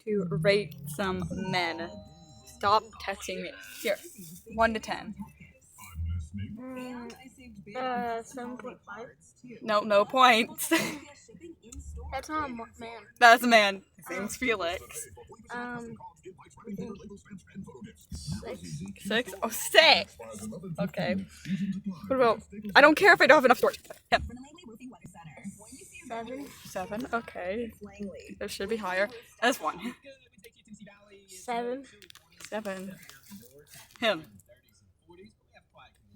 to rate some men. Stop texting me. Here, 1 to 10. 7.5. No points. That's not a man. That's a man. His name's Felix. 6. 6? Oh, 6. Okay. What about? I don't care if I don't have enough storage. Him. 7. 7. Okay. It should be higher. That's 1. 7. 7. Him.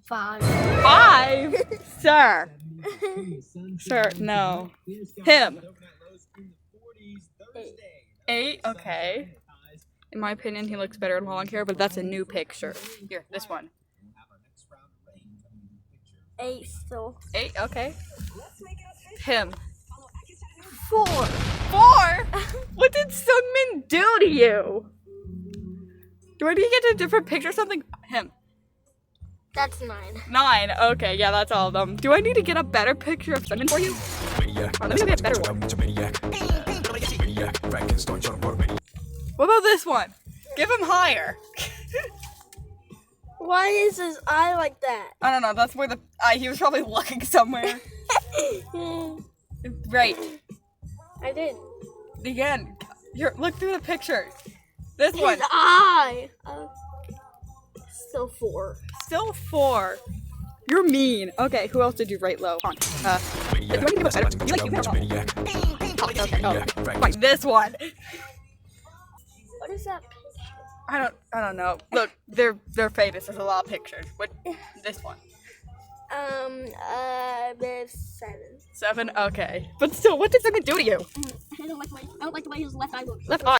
5. 5? Sir. Sir, no. Him. 8? Okay. In my opinion, he looks better in long hair, but that's a new picture. Here, this one. 8 still. 8? Okay. Him. 4. 4? What did Sungmin do to you? Do I need to get a different picture or something? Him. That's 9. 9. Okay, yeah, that's all of them. Do I need to get a better picture of Sungmin for you? Oh, let me get a better one. What about this one? Give him higher. Why is his eye like that? I don't know. That's where he was probably looking somewhere. Right. I did. Again, here, look through the picture. This one. His eye. Still 4. Still 4. You're mean. Okay, who else did you rate low? Hold on. Do I need to go better? Do you like you better? Okay. Oh, fine. This one. What is that picture? I don't know. Look, they're famous. There's a lot of pictures. What? This one. 7. 7. Okay. But still, what did Sungmin do to you? I don't like the way his left eye looks. Left eye.